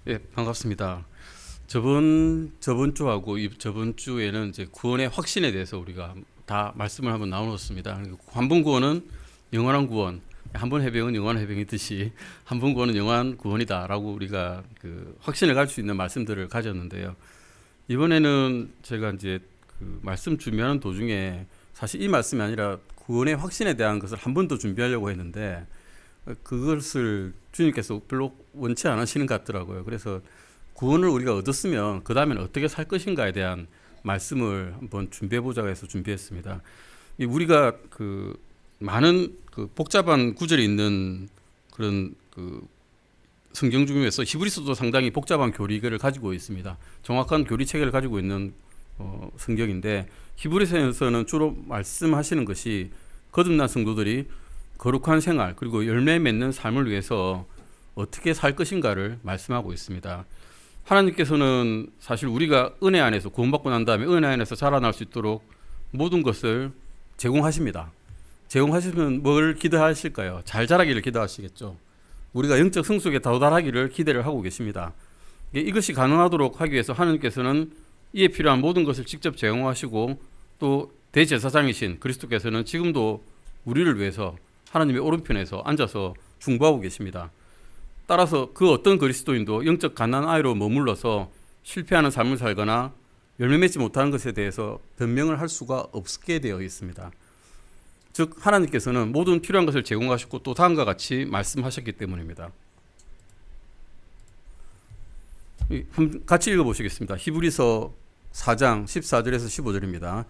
예, 반갑습니다. 저번 주하고 저번 주에는 이제 구원의 확신에 대해서 우리가 다 말씀을 한번 나누었습니다. 한 번 구원은 영원한 구원, 한 번 해병은 영원한 해병이듯이 한 번 구원은 영원한 구원이다라고 우리가 그 확신을 가질 수 있는 말씀들을 가졌는데요. 이번에는 제가 이제 그 말씀 준비하는 도중에 사실 이 말씀이 아니라 구원의 확신에 대한 것을 한 번 더 준비하려고 했는데 그것을 주님께서 별로 원치 않으시는 것 같더라고요. 그래서 구원을 우리가 얻었으면 그 다음에는 어떻게 살 것인가에 대한 말씀을 한번 준비해 보자고 해서 준비했습니다. 우리가 그 많은 그 복잡한 구절이 있는 그런 그 성경 중에서 히브리서도 상당히 복잡한 교리를 가지고 있습니다. 정확한 교리 체계를 가지고 있는 성경인데, 히브리서에서는 주로 말씀하시는 것이 거듭난 성도들이 거룩한 생활 그리고 열매 맺는 삶을 위해서 어떻게 살 것인가를 말씀하고 있습니다. 하나님께서는 사실 우리가 은혜 안에서 구원받고 난 다음에 은혜 안에서 자라날 수 있도록 모든 것을 제공하십니다. 제공하시면 뭘 기대하실까요? 잘 자라기를 기대하시겠죠. 우리가 영적 성숙에 도달하기를 기대를 하고 계십니다. 이것이 가능하도록 하기 위해서 하나님께서는 이에 필요한 모든 것을 직접 제공하시고, 또 대제사장이신 그리스도께서는 지금도 우리를 위해서 하나님의 오른편에서 앉아서 중보하고 계십니다. 따라서 그 어떤 그리스도인도 영적 갓난아이로 머물러서 실패하는 삶을 살거나 열매 맺지 못하는 것에 대해서 변명을 할 수가 없게 되어 있습니다. 즉 하나님께서는 모든 필요한 것을 제공하셨고 또 다음과 같이 말씀하셨기 때문입니다. 같이 읽어보시겠습니다. 히브리서 4장 14절에서 15절입니다.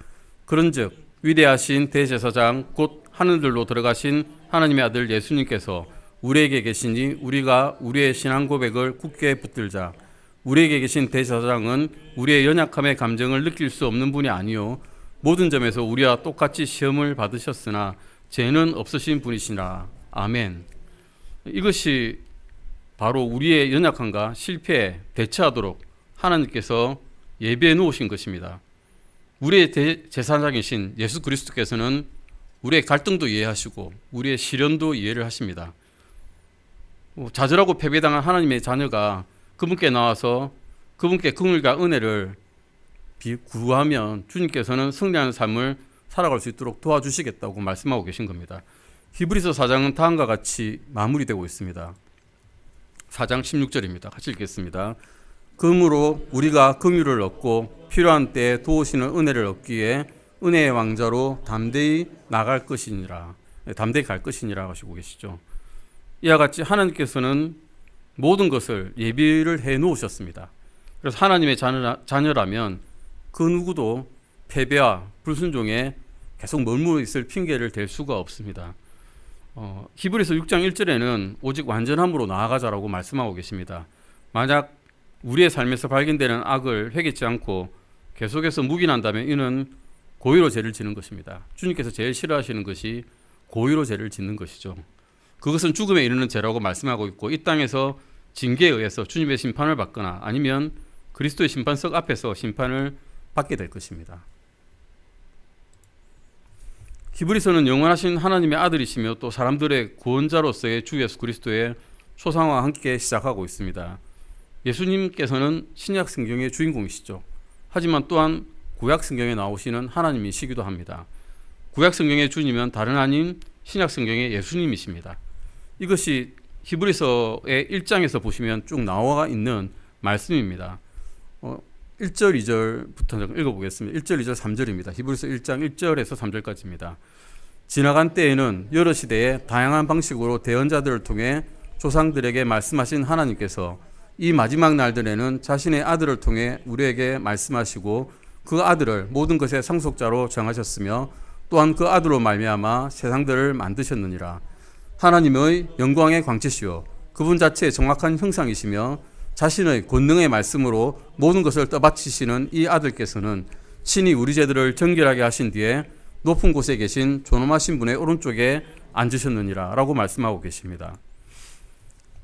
그런즉 위대하신 대제사장 곧 하늘들로 들어가신 하나님의 아들 예수님께서 우리에게 계시니 우리가 우리의 신앙 고백을 굳게 붙들자. 우리에게 계신 대제사장은 우리의 연약함의 감정을 느낄 수 없는 분이 아니요 모든 점에서 우리와 똑같이 시험을 받으셨으나 죄는 없으신 분이시라. 아멘. 이것이 바로 우리의 연약함과 실패에 대처하도록 하나님께서 예비해 놓으신 것입니다. 우리의 대제사장이신 예수 그리스도께서는 우리의 갈등도 이해하시고 우리의 시련도 이해를 하십니다. 좌절하고 패배당한 하나님의 자녀가 그분께 나와서 그분께 긍휼과 은혜를 구하면 주님께서는 승리하는 삶을 살아갈 수 있도록 도와주시겠다고 말씀하고 계신 겁니다. 히브리서 4장은 다음과 같이 마무리되고 있습니다. 4장 16절입니다. 같이 읽겠습니다. 그러므로 우리가 긍휼을 얻고 필요한 때에 도우시는 은혜를 얻기에 은혜의 왕자로 담대히 나갈 것이니라. 담대히 갈 것이니라 하시고 계시죠. 이와 같이 하나님께서는 모든 것을 예비를 해 놓으셨습니다. 그래서 하나님의 자녀라면 그 누구도 패배와 불순종에 계속 머물러 있을 핑계를 댈 수가 없습니다. 히브리서 6장 1절에는 오직 완전함으로 나아가자라고 말씀하고 계십니다. 만약 우리의 삶에서 발견되는 악을 회개치 않고 계속해서 묵인한다면 이는 고의로 죄를 짓는 것입니다. 주님께서 제일 싫어하시는 것이 고의로 죄를 짓는 것이죠. 그것은 죽음에 이르는 죄라고 말씀하고 있고, 이 땅에서 징계에 의해서 주님의 심판을 받거나 아니면 그리스도의 심판석 앞에서 심판을 받게 될 것입니다. 히브리서는 영원하신 하나님의 아들이시며 또 사람들의 구원자로서의 주 예수 그리스도의 초상화와 함께 시작하고 있습니다. 예수님께서는 신약 성경의 주인공이시죠. 하지만 또한 구약 성경에 나오시는 하나님이시기도 합니다. 구약 성경의 주님은 다른 아닌 신약 성경의 예수님이십니다. 이것이 히브리서의 1장에서 보시면 쭉 나와 있는 말씀입니다. 1절 2절부터 읽어보겠습니다. 1절 2절 3절입니다. 히브리서 1장 1절에서 3절까지입니다. 지나간 때에는 여러 시대에 다양한 방식으로 대언자들을 통해 조상들에게 말씀하신 하나님께서 이 마지막 날들에는 자신의 아들을 통해 우리에게 말씀하시고 그 아들을 모든 것의 상속자로 정하셨으며 또한 그 아들로 말미암아 세상들을 만드셨느니라. 하나님의 영광의 광채시요 그분 자체의 정확한 형상이시며 자신의 권능의 말씀으로 모든 것을 떠받치시는 이 아들께서는 친히 우리 죄들을 정결하게 하신 뒤에 높은 곳에 계신 존엄하신 분의 오른쪽에 앉으셨느니라 라고 말씀하고 계십니다.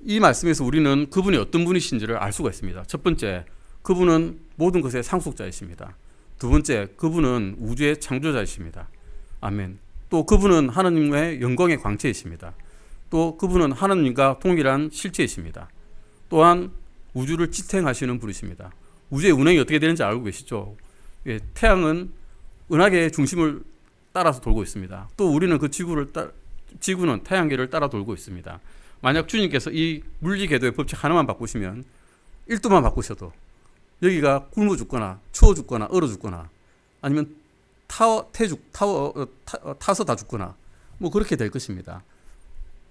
이 말씀에서 우리는 그분이 어떤 분이신지를 알 수가 있습니다. 첫 번째, 그분은 모든 것의 상속자이십니다. 두 번째, 그분은 우주의 창조자이십니다. 아멘. 또 그분은 하나님의 영광의 광채이십니다. 또 그분은 하나님과 동일한 실체이십니다. 또한 우주를 지탱하시는 분이십니다. 우주의 운행이 어떻게 되는지 알고 계시죠? 예, 태양은 은하계의 중심을 따라서 돌고 있습니다. 또 우리는 그 지구는 태양계를 따라 돌고 있습니다. 만약 주님께서 이 물리궤도의 법칙 하나만 바꾸시면 1도만 바꾸셔도 여기가 굶어 죽거나 추워 죽거나 얼어 죽거나 아니면 타서 다 죽거나 뭐 그렇게 될 것입니다.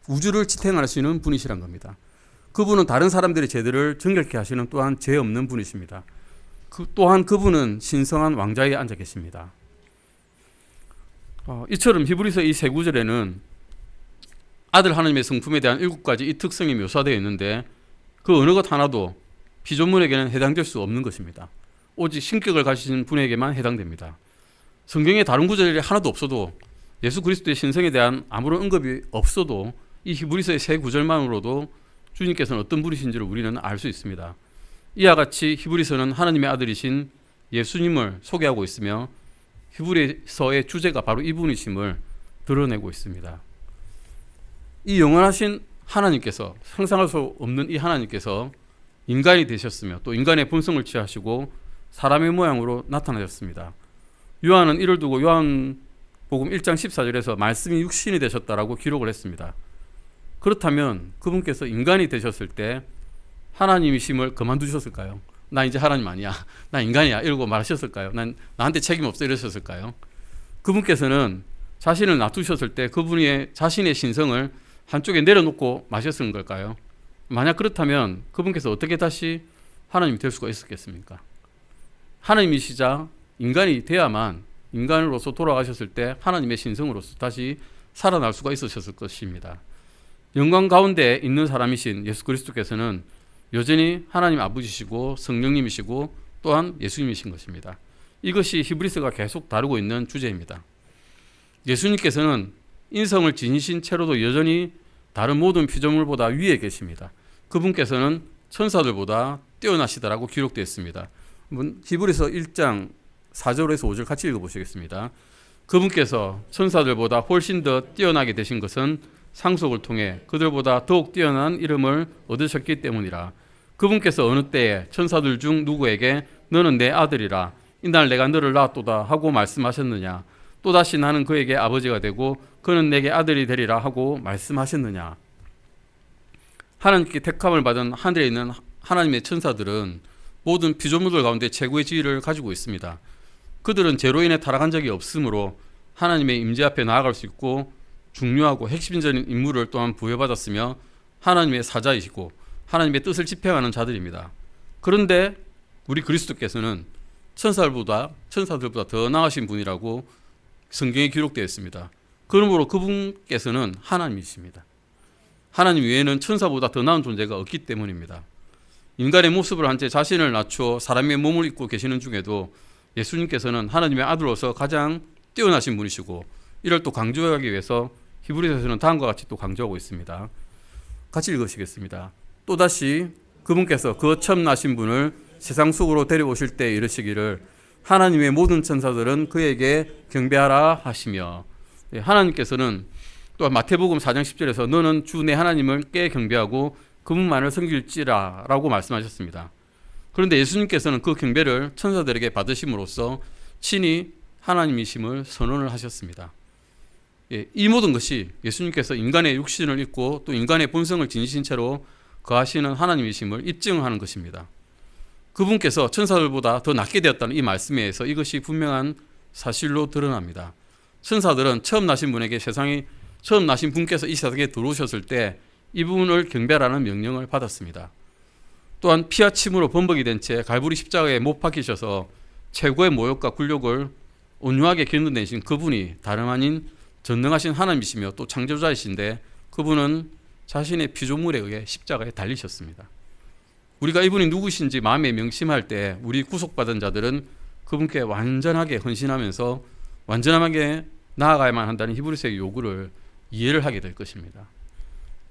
우주를 지탱하시는 분이시란 겁니다. 그분은 다른 사람들의 죄들을 정결케 하시는 또한 죄 없는 분이십니다. 또한 그분은 신성한 왕좌에 앉아 계십니다. 이처럼 히브리서 이 세 구절에는 아들 하나님의 성품에 대한 7가지 이 특성이 묘사되어 있는데 그 어느 것 하나도 피조물에게는 해당될 수 없는 것입니다. 오직 신격을 가지신 분에게만 해당됩니다. 성경에 다른 구절이 하나도 없어도 예수 그리스도의 신성에 대한 아무런 언급이 없어도 이 히브리서의 세 구절만으로도 주님께서는 어떤 분이신지를 우리는 알 수 있습니다. 이와 같이 히브리서는 하나님의 아들이신 예수님을 소개하고 있으며 히브리서의 주제가 바로 이분이심을 드러내고 있습니다. 이 영원하신 하나님께서, 상상할 수 없는 이 하나님께서 인간이 되셨으며 또 인간의 본성을 취하시고 사람의 모양으로 나타나셨습니다. 요한은 이를 두고 요한복음 1장 14절에서 말씀이 육신이 되셨다라고 기록을 했습니다. 그렇다면 그분께서 인간이 되셨을 때 하나님이심을 그만두셨을까요? 나 이제 하나님 아니야, 나 인간이야 이러고 말하셨을까요? 나한테 책임 없어 이러셨을까요? 그분께서는 자신을 놔두셨을 때 그분의 자신의 신성을 한쪽에 내려놓고 마셨을 걸까요? 만약 그렇다면 그분께서 어떻게 다시 하나님이 될 수가 있었겠습니까? 하나님이시자 인간이 돼야만 인간으로서 돌아가셨을 때 하나님의 신성으로서 다시 살아날 수가 있으셨을 것입니다. 영광 가운데 있는 사람이신 예수 그리스도께서는 여전히 하나님 아버지시고 성령님이시고 또한 예수님이신 것입니다. 이것이 히브리서가 계속 다루고 있는 주제입니다. 예수님께서는 인성을 지니신 채로도 여전히 다른 모든 피조물보다 위에 계십니다. 그분께서는 천사들보다 뛰어나시다라고 기록되어 있습니다. 히브리서 1장 4절에서 5절 같이 읽어보시겠습니다. 그분께서 천사들보다 훨씬 더 뛰어나게 되신 것은 상속을 통해 그들보다 더욱 뛰어난 이름을 얻으셨기 때문이라. 그분께서 어느 때에 천사들 중 누구에게 너는 내 아들이라 이날 내가 너를 낳았도다 하고 말씀하셨느냐. 또다시 나는 그에게 아버지가 되고 그는 내게 아들이 되리라 하고 말씀하셨느냐. 하나님께 택함을 받은 하늘에 있는 하나님의 천사들은 모든 피조물들 가운데 최고의 지위를 가지고 있습니다. 그들은 죄로 인해 타락한 적이 없으므로 하나님의 임재 앞에 나아갈 수 있고 중요하고 핵심적인 임무를 또한 부여받았으며 하나님의 사자이시고 하나님의 뜻을 집행하는 자들입니다. 그런데 우리 그리스도께서는 천사들보다 더 나으신 분이라고 성경에 기록되어 있습니다. 그러므로 그분께서는 하나님이십니다. 하나님 외에는 천사보다 더 나은 존재가 없기 때문입니다. 인간의 모습을 한 채 자신을 낮추어 사람의 몸을 입고 계시는 중에도 예수님께서는 하나님의 아들로서 가장 뛰어나신 분이시고 이를 또 강조하기 위해서 히브리서에서는 다음과 같이 또 강조하고 있습니다. 같이 읽으시겠습니다. 또다시 그분께서 그 처음 나신 분을 세상 속으로 데려오실 때 이르시기를 하나님의 모든 천사들은 그에게 경배하라 하시며, 하나님께서는 또 마태복음 4장 10절에서 너는 주 내 하나님을 깨 경배하고 그분만을 섬길지라 라고 말씀하셨습니다. 그런데 예수님께서는 그 경배를 천사들에게 받으심으로써 친히 하나님이심을 선언을 하셨습니다. 이 모든 것이 예수님께서 인간의 육신을 입고 또 인간의 본성을 지니신 채로 거하시는 하나님이심을 입증하는 것입니다. 그분께서 천사들보다 더 낫게 되었다는 이 말씀에 의해서 이것이 분명한 사실로 드러납니다. 천사들은 처음 나신 분께서 이 세상에 들어오셨을 때 이분을 경배하라는 명령을 받았습니다. 또한 피와 침으로 범벅이 된 채 갈보리 십자가에 못 박히셔서 최고의 모욕과 굴욕을 온유하게 견뎌내신 그분이 다름 아닌 전능하신 하나님이시며 또 창조자이신데 그분은 자신의 피조물에 의해 십자가에 달리셨습니다. 우리가 이분이 누구신지 마음에 명심할 때 우리 구속받은 자들은 그분께 완전하게 헌신하면서 완전하게 나아가야만 한다는 히브리서의 요구를 이해를 하게 될 것입니다.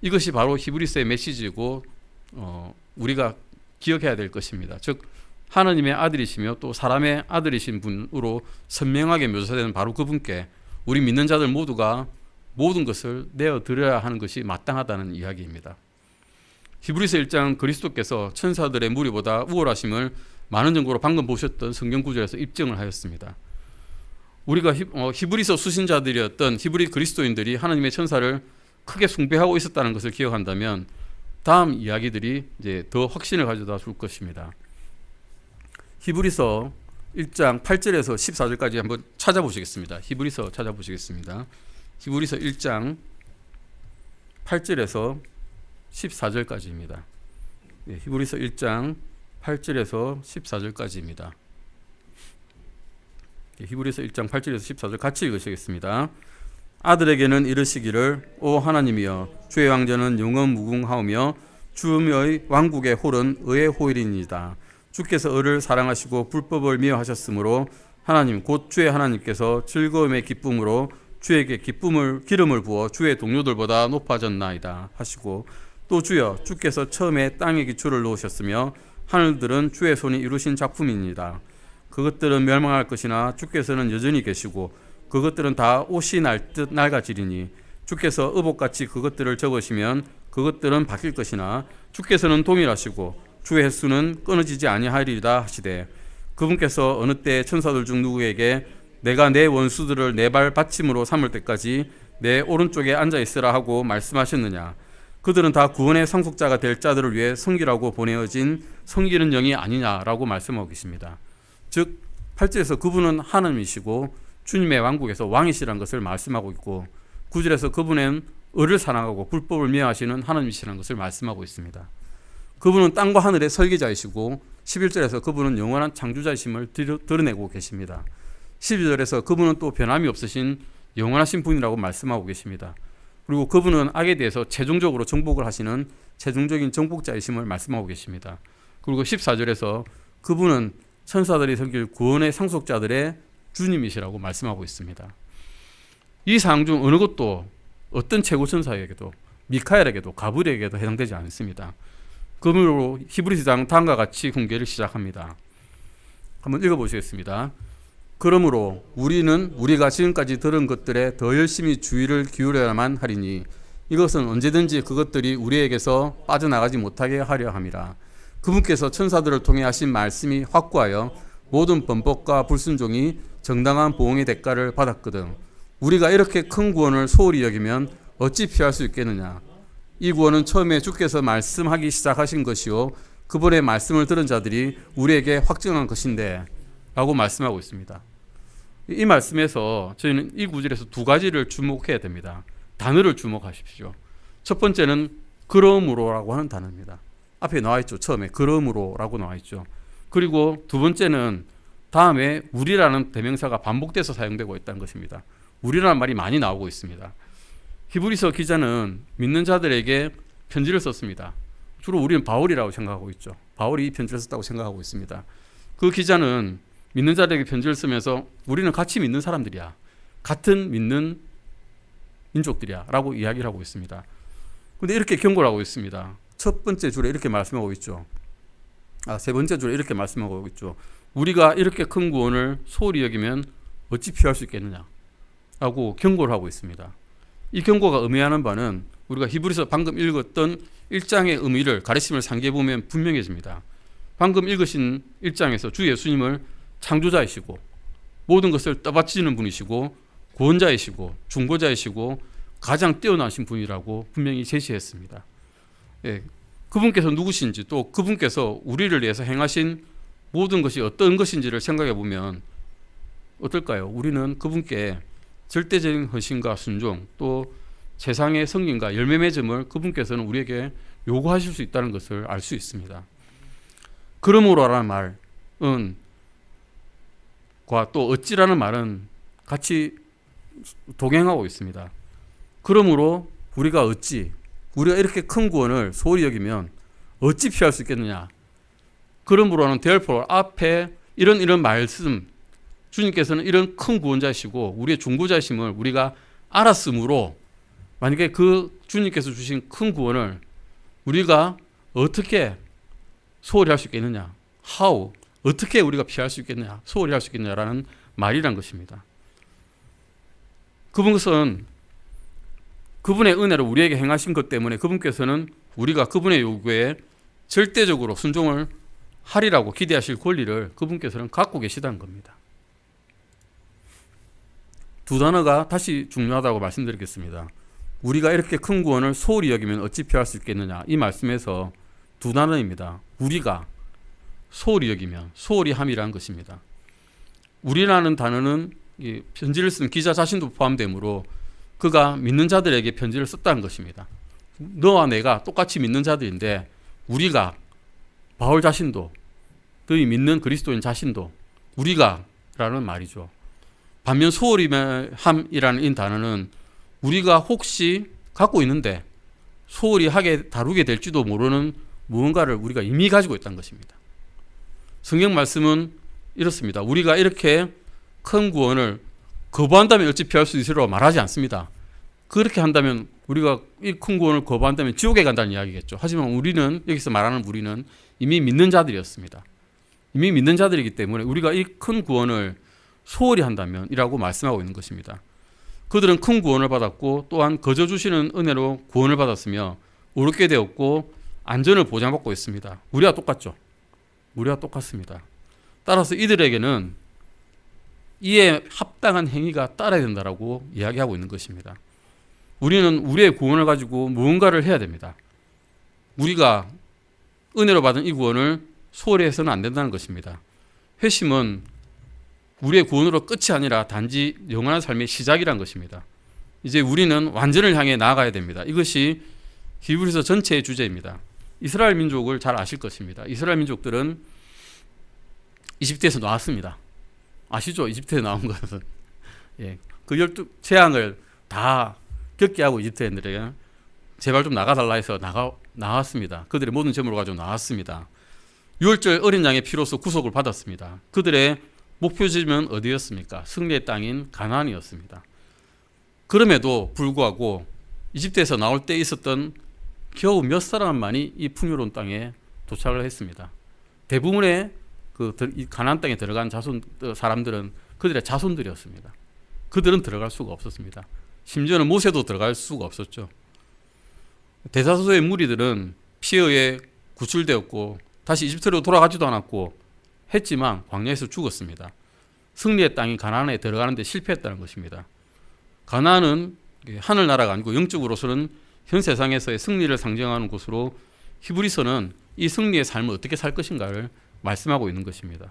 이것이 바로 히브리서의 메시지이고 우리가 기억해야 될 것입니다. 즉 하나님의 아들이시며 또 사람의 아들이신 분으로 선명하게 묘사되는 바로 그분께 우리 믿는 자들 모두가 모든 것을 내어드려야 하는 것이 마땅하다는 이야기입니다. 히브리서 1장 그리스도께서 천사들의 무리보다 우월하심을 많은 정도로 방금 보셨던 성경 구절에서 입증을 하였습니다. 우리가 히브리서 수신자들이었던 히브리 그리스도인들이 하나님의 천사를 크게 숭배하고 있었다는 것을 기억한다면 다음 이야기들이 이제 더 확신을 가져다 줄 것입니다. 히브리서 1장 8절에서 14절까지 한번 찾아보시겠습니다. 히브리서 찾아보시겠습니다. 히브리서 1장 8절에서 14절까지입니다. 네, 히브리서 1장 8절에서 14절까지입니다. 히브리서 1장 8절에서 14절 같이 읽으시겠습니다. 아들에게는 이르시기를 오 하나님이여 주의 왕좌는 영원 무궁하오며 주의 왕국의 홀은 의의 홀이니이다. 주께서 의를 사랑하시고 불법을 미워하셨으므로 하나님 곧 주의 하나님께서 즐거움의 기쁨으로 주에게 기름을 부어 주의 동료들보다 높아졌나이다 하시고 또 주여 주께서 처음에 땅에 기초를 놓으셨으며 하늘들은 주의 손이 이루신 작품입니다. 그것들은 멸망할 것이나 주께서는 여전히 계시고 그것들은 다 옷이 날 듯 낡아지리니 주께서 의복같이 그것들을 적으시면 그것들은 바뀔 것이나 주께서는 동일하시고 주의 횟수는 끊어지지 아니하리이다 하시되 그분께서 어느 때 천사들 중 누구에게 내가 내 원수들을 내 발 받침으로 삼을 때까지 내 오른쪽에 앉아 있으라 하고 말씀하셨느냐. 그들은 다 구원의 상속자가 될 자들을 위해 섬기라고 보내어진 섬기는 영이 아니냐라고 말씀하고 계십니다. 즉 8절에서 그분은 하나님이시고 주님의 왕국에서 왕이시라는 것을 말씀하고 있고 9절에서 그분은 의를 사랑하고 불법을 미워하시는 하나님이시라는 것을 말씀하고 있습니다. 그분은 땅과 하늘의 설계자이시고 11절에서 그분은 영원한 창조자이심을 드러내고 계십니다. 12절에서 그분은 또 변함이 없으신 영원하신 분이라고 말씀하고 계십니다. 그리고 그분은 악에 대해서 최종적으로 정복을 하시는 최종적인 정복자이심을 말씀하고 계십니다. 그리고 14절에서 그분은 천사들이 섬길 구원의 상속자들의 주님이시라고 말씀하고 있습니다. 이 사항 중 어느 것도 어떤 최고 천사에게도 미카엘에게도 가브리엘에게도 해당되지 않습니다. 그러므로 히브리서 장 다음과 같이 공개를 시작합니다. 한번 읽어보시겠습니다. 그러므로 우리는 우리가 지금까지 들은 것들에 더 열심히 주의를 기울여야만 하리니 이것은 언제든지 그것들이 우리에게서 빠져나가지 못하게 하려 함이라. 그분께서 천사들을 통해 하신 말씀이 확고하여 모든 범법과 불순종이 정당한 보응의 대가를 받았거든. 우리가 이렇게 큰 구원을 소홀히 여기면 어찌 피할 수 있겠느냐. 이 구원은 처음에 주께서 말씀하기 시작하신 것이요 그분의 말씀을 들은 자들이 우리에게 확증한 것인데 라고 말씀하고 있습니다. 이 말씀에서 저희는 이 구절에서 두 가지를 주목해야 됩니다. 단어를 주목하십시오. 첫 번째는 그러므로라고 하는 단어입니다. 앞에 나와 있죠. 처음에 그러므로라고 나와 있죠. 그리고 두 번째는 다음에 우리라는 대명사가 반복돼서 사용되고 있다는 것입니다. 우리라는 말이 많이 나오고 있습니다. 히브리서 기자는 믿는 자들에게 편지를 썼습니다. 주로 우리는 바울이라고 생각하고 있죠. 바울이 이 편지를 썼다고 생각하고 있습니다. 그 기자는 믿는 자들에게 편지를 쓰면서 우리는 같이 믿는 사람들이야. 같은 믿는 민족들이야 라고 이야기를 하고 있습니다. 그런데 이렇게 경고를 하고 있습니다. 첫 번째 줄에 이렇게 말씀하고 있죠. 세 번째 줄에 이렇게 말씀하고 있죠. 우리가 이렇게 큰 구원을 소홀히 여기면 어찌 피할 수 있겠느냐 라고 경고를 하고 있습니다. 이 경고가 의미하는 바는 우리가 히브리서 방금 읽었던 1장의 의미를 가르침을 상기해보면 분명해집니다. 방금 읽으신 1장에서 주 예수님을 창조자이시고 모든 것을 떠받치는 분이시고 구원자이시고 중보자이시고 가장 뛰어나신 분이라고 분명히 제시했습니다. 예, 그분께서 누구신지 또 그분께서 우리를 위해서 행하신 모든 것이 어떤 것인지를 생각해 보면 어떨까요? 우리는 그분께 절대적인 헌신과 순종 또 세상의 성김과 열매 맺음을 그분께서는 우리에게 요구하실 수 있다는 것을 알 수 있습니다. 그러므로라는 말은 과 또 어찌라는 말은 같이 동행하고 있습니다. 그러므로 우리가 이렇게 큰 구원을 소홀히 여기면 어찌 피할 수 있겠느냐. 그러므로는 therefore 앞에 이런 말씀 주님께서는 이런 큰 구원자이시고 우리의 중보자이심을 우리가 알았으므로 만약에 그 주님께서 주신 큰 구원을 우리가 어떻게 소홀히 할 수 있겠느냐. How? 어떻게 우리가 피할 수 있겠느냐, 소홀히 할 수 있겠느냐라는 말이란 것입니다. 그분은 그분의 은혜로 우리에게 행하신 것 때문에 그분께서는 우리가 그분의 요구에 절대적으로 순종을 하리라고 기대하실 권리를 그분께서는 갖고 계시다는 겁니다. 두 단어가 다시 중요하다고 말씀드리겠습니다. 우리가 이렇게 큰 구원을 소홀히 여기면 어찌 피할 수 있겠느냐, 이 말씀에서 두 단어입니다. 우리가 소홀히 여기면, 소홀히 함이라는 것입니다. 우리라는 단어는 편지를 쓴 기자 자신도 포함되므로 그가 믿는 자들에게 편지를 썼다는 것입니다. 너와 내가 똑같이 믿는 자들인데 우리가, 바울 자신도, 그의 믿는 그리스도인 자신도 우리가 라는 말이죠. 반면 소홀히 함이라는 이 단어는 우리가 혹시 갖고 있는데 소홀히 하게 다루게 될지도 모르는 무언가를 우리가 이미 가지고 있다는 것입니다. 성경 말씀은 이렇습니다. 우리가 이렇게 큰 구원을 거부한다면 어찌 피할 수 있으리라고 말하지 않습니다. 그렇게 한다면 우리가 이 큰 구원을 거부한다면 지옥에 간다는 이야기겠죠. 하지만 우리는, 여기서 말하는 우리는 이미 믿는 자들이었습니다. 이미 믿는 자들이기 때문에 우리가 이 큰 구원을 소홀히 한다면 이라고 말씀하고 있는 것입니다. 그들은 큰 구원을 받았고 또한 거저 주시는 은혜로 구원을 받았으며 의롭게 되었고 안전을 보장받고 있습니다. 우리와 똑같죠. 우리와 똑같습니다. 따라서 이들에게는 이에 합당한 행위가 따라야 된다라고 이야기하고 있는 것입니다. 우리는 우리의 구원을 가지고 무언가를 해야 됩니다. 우리가 은혜로 받은 이 구원을 소홀히 해서는 안 된다는 것입니다. 회심은 우리의 구원으로 끝이 아니라 단지 영원한 삶의 시작이란 것입니다. 이제 우리는 완전을 향해 나아가야 됩니다. 이것이 히브리서 전체의 주제입니다. 이스라엘 민족을 잘 아실 것입니다. 이스라엘 민족들은 이집트에서 나왔습니다. 아시죠? 이집트에 나온 것은. 예, 그 12 재앙을 다 겪게 하고 이집트인들에게 제발 좀 나가달라 해서 나왔습니다. 그들의 모든 재물을 가지고 나왔습니다. 유월절 어린 양의 피로서 구속을 받았습니다. 그들의 목표지점은 어디였습니까? 승리의 땅인 가나안이었습니다. 그럼에도 불구하고 이집트에서 나올 때 있었던 겨우 몇 사람만이 이 풍요로운 땅에 도착을 했습니다. 대부분의 이 가나안 땅에 들어간 사람들은 그들의 자손들이었습니다. 그들은 들어갈 수가 없었습니다. 심지어는 모세도 들어갈 수가 없었죠. 대다수의 무리들은 피에 의해 구출되었고 다시 이집트로 돌아가지도 않았고 했지만 광야에서 죽었습니다. 승리의 땅인 가나안에 들어가는데 실패했다는 것입니다. 가나안은 하늘나라가 아니고 영적으로서는 현 세상에서의 승리를 상징하는 곳으로 히브리서는 이 승리의 삶을 어떻게 살 것인가를 말씀하고 있는 것입니다.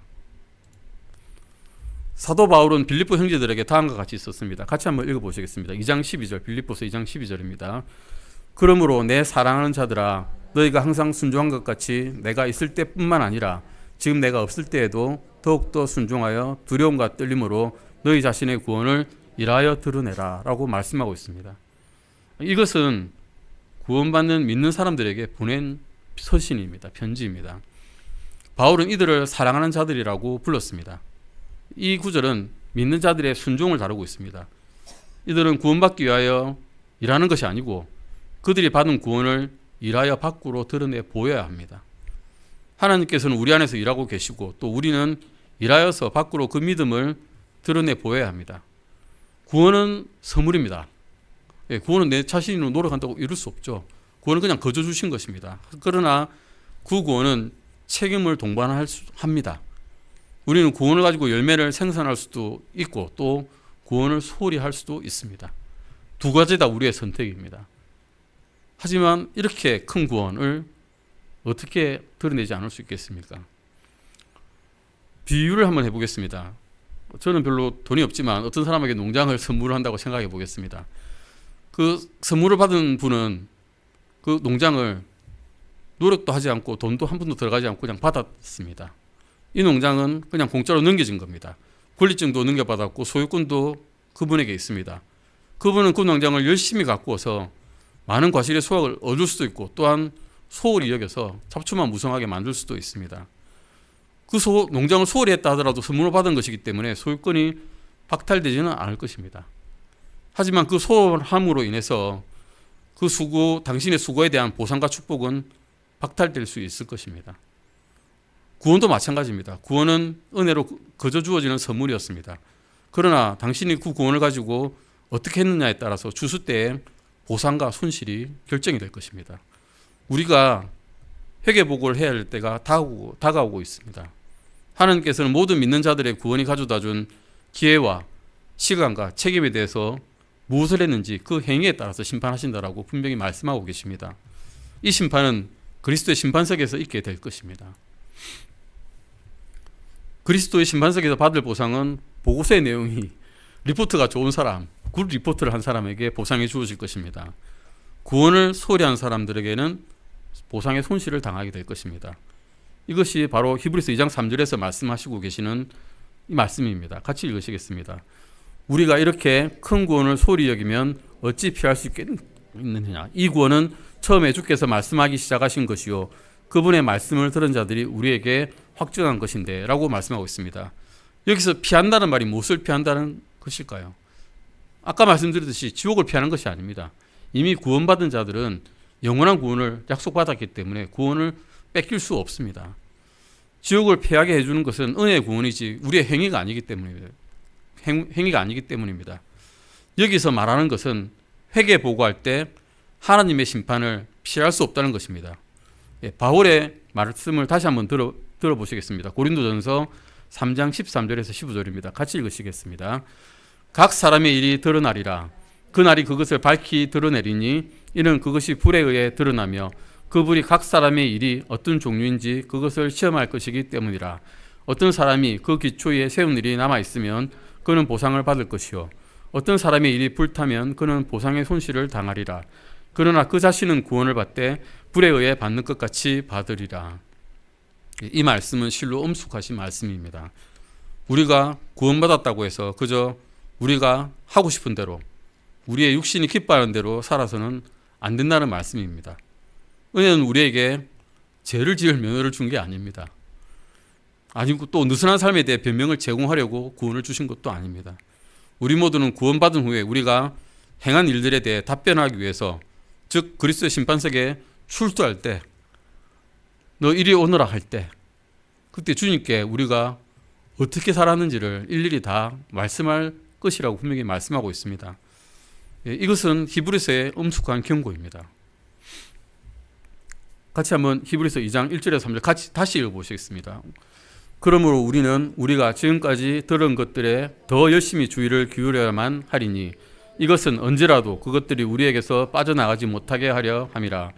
사도 바울은 빌립보 형제들에게 다음과 같이 썼습니다. 같이 한번 읽어보시겠습니다. 2장 12절, 빌립보서 2장 12절입니다. 그러므로 내 사랑하는 자들아, 너희가 항상 순종한 것 같이 내가 있을 때뿐만 아니라 지금 내가 없을 때에도 더욱더 순종하여 두려움과 떨림으로 너희 자신의 구원을 일하여 드러내라 라고 말씀하고 있습니다. 이것은 구원받는 믿는 사람들에게 보낸 서신입니다. 편지입니다. 바울은 이들을 사랑하는 자들이라고 불렀습니다. 이 구절은 믿는 자들의 순종을 다루고 있습니다. 이들은 구원받기 위하여 일하는 것이 아니고 그들이 받은 구원을 일하여 밖으로 드러내 보여야 합니다. 하나님께서는 우리 안에서 일하고 계시고 또 우리는 일하여서 밖으로 그 믿음을 드러내 보여야 합니다. 구원은 선물입니다. 구원은 내 자신으로 노력한다고 이룰 수 없죠. 구원은 그냥 거저 주신 것입니다. 그러나 그 구원은 책임을 동반합니다. 우리는 구원을 가지고 열매를 생산할 수도 있고 또 구원을 소홀히 할 수도 있습니다. 두 가지 다 우리의 선택입니다. 하지만 이렇게 큰 구원을 어떻게 드러내지 않을 수 있겠습니까? 비유를 한번 해보겠습니다. 저는 별로 돈이 없지만 어떤 사람에게 농장을 선물을 한다고 생각해 보겠습니다. 그 선물을 받은 분은 그 농장을 노력도 하지 않고 돈도 한 푼도 들어가지 않고 그냥 받았습니다. 이 농장은 그냥 공짜로 넘겨진 겁니다. 권리증도 넘겨받았고 소유권도 그분에게 있습니다. 그분은 그 농장을 열심히 가꾸어서 많은 과실의 수확을 얻을 수도 있고 또한 소홀히 여겨서 잡초만 무성하게 만들 수도 있습니다. 그 농장을 소홀히 했다 하더라도 선물을 받은 것이기 때문에 소유권이 박탈되지는 않을 것입니다. 하지만 그 소홀함으로 인해서 그 당신의 수고에 대한 보상과 축복은 박탈될 수 있을 것입니다. 구원도 마찬가지입니다. 구원은 은혜로 거저 주어지는 선물이었습니다. 그러나 당신이 그 구원을 가지고 어떻게 했느냐에 따라서 주수 때의 보상과 손실이 결정이 될 것입니다. 우리가 회개복을 해야 할 때가 다가오고 있습니다. 하나님께서는 모든 믿는 자들의 구원이 가져다 준 기회와 시간과 책임에 대해서 무엇을 했는지 그 행위에 따라서 심판하신다라고 분명히 말씀하고 계십니다. 이 심판은 그리스도의 심판석에서 있게 될 것입니다. 그리스도의 심판석에서 받을 보상은 보고서의 내용이 리포트가 좋은 사람, 굿 리포트를 한 사람에게 보상이 주어질 것입니다. 구원을 소홀히한 사람들에게는 보상의 손실을 당하게 될 것입니다. 이것이 바로 히브리서 2장 3절에서 말씀하시고 계시는 이 말씀입니다. 같이 읽으시겠습니다. 우리가 이렇게 큰 구원을 소홀히 여기면 어찌 피할 수 있겠느냐. 이 구원은 처음에 주께서 말씀하기 시작하신 것이요 그분의 말씀을 들은 자들이 우리에게 확증한 것인데 라고 말씀하고 있습니다. 여기서 피한다는 말이 무엇을 피한다는 것일까요? 아까 말씀드렸듯이 지옥을 피하는 것이 아닙니다. 이미 구원받은 자들은 영원한 구원을 약속받았기 때문에 구원을 뺏길 수 없습니다. 지옥을 피하게 해주는 것은 은혜의 구원이지 우리의 행위가 아니기 때문입니다. 여기서 말하는 것은 회개 보고할 때 하나님의 심판을 피할 수 없다는 것입니다. 바울의 말씀을 다시 한번 들어보시겠습니다. 고린도전서 3장 13절에서 15절입니다. 같이 읽으시겠습니다. 각 사람의 일이 드러나리라. 그날이 그것을 밝히 드러내리니 이는 그것이 불에 의해 드러나며 그 불이 각 사람의 일이 어떤 종류인지 그것을 시험할 것이기 때문이라. 어떤 사람이 그 기초 위에 세운 일이 남아있으면 그는 보상을 받을 것이요 어떤 사람의 일이 불타면 그는 보상의 손실을 당하리라. 그러나 그 자신은 구원을 받되 불에 의해 받는 것 같이 받으리라. 이 말씀은 실로 엄숙하신 말씀입니다. 우리가 구원받았다고 해서 그저 우리가 하고 싶은 대로 우리의 육신이 기뻐하는 대로 살아서는 안 된다는 말씀입니다. 은혜는 우리에게 죄를 지을 면허를 준 게 아닙니다. 아니고 또 느슨한 삶에 대해 변명을 제공하려고 구원을 주신 것도 아닙니다. 우리 모두는 구원받은 후에 우리가 행한 일들에 대해 답변하기 위해서 즉 그리스도의 심판석에 출두할 때 너 이리 오너라 할 때 그때 주님께 우리가 어떻게 살았는지를 일일이 다 말씀할 것이라고 분명히 말씀하고 있습니다. 이것은 히브리서의 엄숙한 경고입니다. 같이 한번 히브리서 2장 1절에서 3절 같이 다시 읽어보시겠습니다. 그러므로 우리는 우리가 지금까지 들은 것들에 더 열심히 주의를 기울여야만 하리니 이것은 언제라도 그것들이 우리에게서 빠져나가지 못하게 하려 함이라.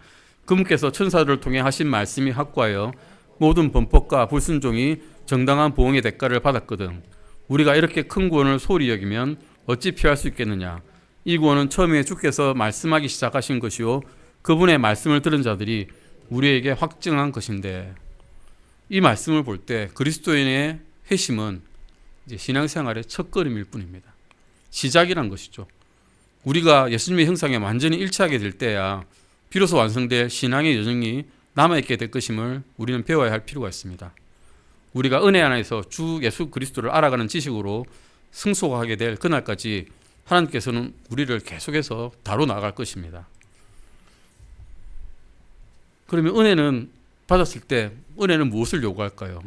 그분께서 천사들을 통해 하신 말씀이 확고하여 모든 범법과 불순종이 정당한 보응의 대가를 받았거든. 우리가 이렇게 큰 구원을 소홀히 여기면 어찌 피할 수 있겠느냐. 이 구원은 처음에 주께서 말씀하기 시작하신 것이요 그분의 말씀을 들은 자들이 우리에게 확증한 것인데 이 말씀을 볼 때 그리스도인의 회심은 이제 신앙생활의 첫걸음일 뿐입니다. 시작이란 것이죠. 우리가 예수님의 형상에 완전히 일치하게 될 때야 비로소 완성될 신앙의 여정이 남아있게 될 것임을 우리는 배워야 할 필요가 있습니다. 우리가 은혜 안에서 주 예수 그리스도를 알아가는 지식으로 승소하게 될 그날까지 하나님께서는 우리를 계속해서 다뤄나갈 것입니다. 그러면 은혜는 받았을 때 은혜는 무엇을 요구할까요?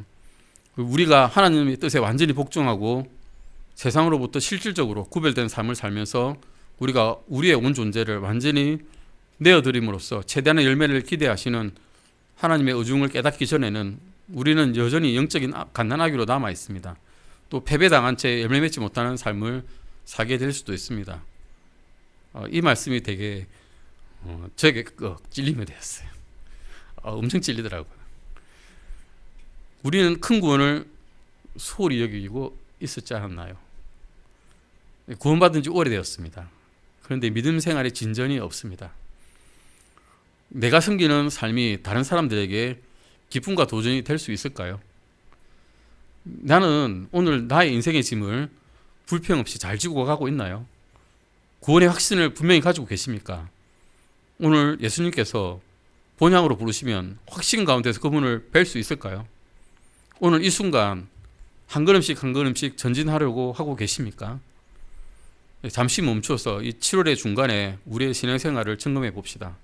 우리가 하나님의 뜻에 완전히 복종하고 세상으로부터 실질적으로 구별된 삶을 살면서 우리가 우리의 온 존재를 완전히 내어드림으로써 최대한의 열매를 기대하시는 하나님의 의중을 깨닫기 전에는 우리는 여전히 영적인 갓난아기로 남아 있습니다. 또 패배당한 채 열매 맺지 못하는 삶을 살게 될 수도 있습니다. 이 말씀이 되게 저에게 찔림이 되었어요. 엄청 찔리더라고요. 우리는 큰 구원을 소홀히 여기고 있었지 않았나요? 구원받은 지 오래되었습니다. 그런데 믿음 생활에 진전이 없습니다. 내가 섬기는 삶이 다른 사람들에게 기쁨과 도전이 될 수 있을까요? 나는 오늘 나의 인생의 짐을 불평 없이 잘 지고 가고 있나요? 구원의 확신을 분명히 가지고 계십니까? 오늘 예수님께서 본향으로 부르시면 확신 가운데서 그분을 뵐 수 있을까요? 오늘 이 순간 한 걸음씩 한 걸음씩 전진하려고 하고 계십니까? 잠시 멈춰서 이 7월의 중간에 우리의 신앙생활을 점검해 봅시다.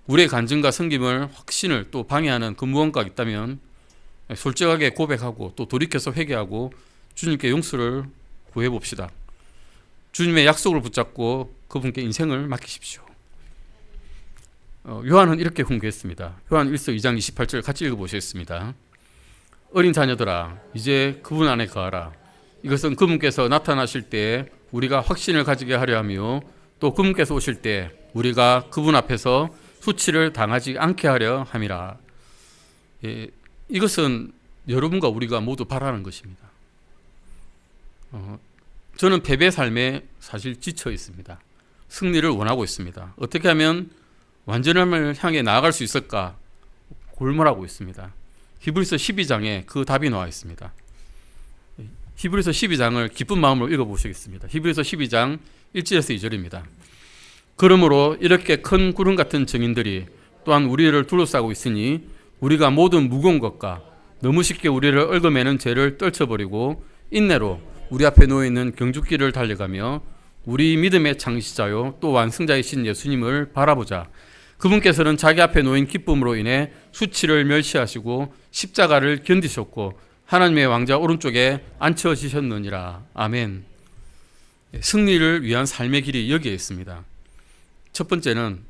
우리의 간증과 섬김을 확신을 또 방해하는 그 무언가가 있다면 솔직하게 고백하고 또 돌이켜서 회개하고 주님께 용서를 구해 봅시다. 주님의 약속을 붙잡고 그분께 인생을 맡기십시오. 요한은 이렇게 훈계했습니다. 요한 1서 2장 28절 같이 읽어보시겠습니다. 어린 자녀들아 이제 그분 안에 거하라. 이것은 그분께서 나타나실 때 우리가 확신을 가지게 하려 하며 또 그분께서 오실 때 우리가 그분 앞에서 수치를 당하지 않게 하려 함이라. 이것은 여러분과 우리가 모두 바라는 것입니다. 저는 패배 삶에 사실 지쳐 있습니다. 승리를 원하고 있습니다. 어떻게 하면 완전함을 향해 나아갈 수 있을까 골몰하고 있습니다. 히브리서 12장에 그 답이 나와 있습니다. 히브리서 12장을 기쁜 마음으로 읽어보시겠습니다. 히브리서 12장 1절에서 2절입니다. 그러므로 이렇게 큰 구름 같은 증인들이 또한 우리를 둘러싸고 있으니 우리가 모든 무거운 것과 너무 쉽게 우리를 얽어매는 죄를 떨쳐버리고 인내로 우리 앞에 놓여있는 경주길을 달려가며 우리 믿음의 창시자요 또 완승자이신 예수님을 바라보자. 그분께서는 자기 앞에 놓인 기쁨으로 인해 수치를 멸시하시고 십자가를 견디셨고 하나님의 왕자 오른쪽에 앉혀지셨느니라. 아멘. 승리를 위한 삶의 길이 여기에 있습니다. 첫 번째는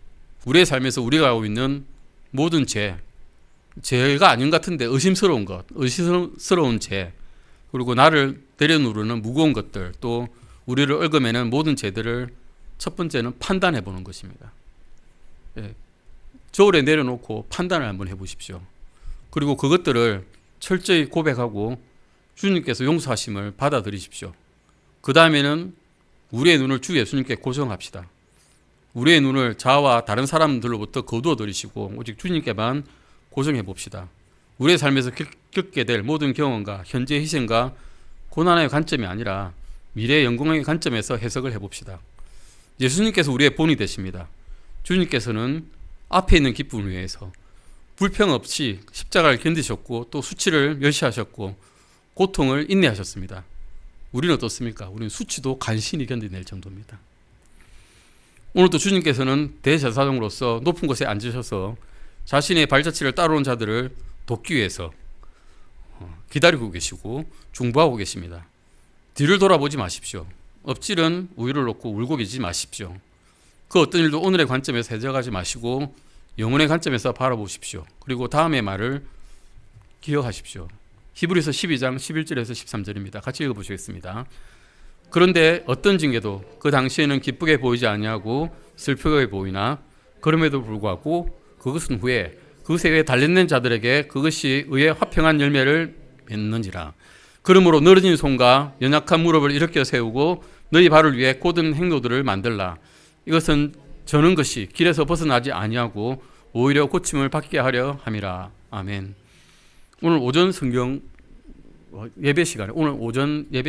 우리의 삶에서 우리가 하고 있는 모든 죄가 아닌 것 같은데 의심스러운 것, 의심스러운 죄, 그리고 나를 내려누르는 무거운 것들, 또 우리를 얽어매는 모든 죄들을 첫 번째는 판단해 보는 것입니다. 저울에 내려놓고 판단을 한번 해보십시오. 그리고 그것들을 철저히 고백하고 주님께서 용서하심을 받아들이십시오. 그 다음에는 우리의 눈을 주 예수님께 고정합시다. 우리의 눈을 자아와 다른 사람들로부터 거두어 들이시고 오직 주님께만 고정해 봅시다. 우리의 삶에서 겪게 될 모든 경험과 현재 희생과 고난의 관점이 아니라 미래의 영광의 관점에서 해석을 해봅시다. 예수님께서 우리의 본이 되십니다. 주님께서는 앞에 있는 기쁨을 위해서 불평 없이 십자가를 견디셨고 또 수치를 멸시하셨고 고통을 인내하셨습니다. 우리는 어떻습니까? 우리는 수치도 간신히 견뎌낼 정도입니다. 오늘도 주님께서는 대제사장으로서 높은 곳에 앉으셔서 자신의 발자취를 따라온 자들을 돕기 위해서 기다리고 계시고 중보하고 계십니다. 뒤를 돌아보지 마십시오. 엎질은 우유를 놓고 울고 계시지 마십시오. 그 어떤 일도 오늘의 관점에서 해석하지 마시고 영혼의 관점에서 바라보십시오. 그리고 다음의 말을 기억하십시오. 히브리서 12장 11절에서 13절입니다. 같이 읽어보시겠습니다. 그런데 어떤 징계도 그 당시에는 기쁘게 보이지 아니하고 슬프게 보이나 그럼에도 불구하고 그것은 후에 그것에 의해 단련된 자들에게 그것이 의에 화평한 열매를 맺는지라. 그러므로 늘어진 손과 연약한 무릎을 일으켜 세우고 너희 발을 위해 곧은 행로들을 만들라. 이것은 저는 것이 길에서 벗어나지 아니하고 오히려 고침을 받게 하려 함이라. 아멘. 오늘 오전 예배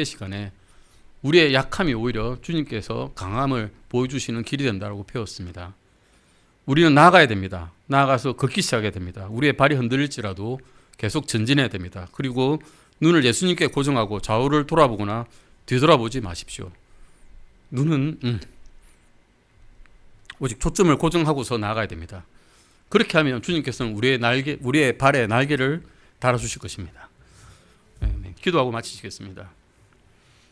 시간에 우리의 약함이 오히려 주님께서 강함을 보여주시는 길이 된다고 배웠습니다. 우리는 나아가야 됩니다. 나아가서 걷기 시작해야 됩니다. 우리의 발이 흔들릴지라도 계속 전진해야 됩니다. 그리고 눈을 예수님께 고정하고 좌우를 돌아보거나 뒤돌아보지 마십시오. 눈은 오직 초점을 고정하고서 나아가야 됩니다. 그렇게 하면 주님께서는 우리의 발에 날개를 달아주실 것입니다. 네, 기도하고 마치시겠습니다.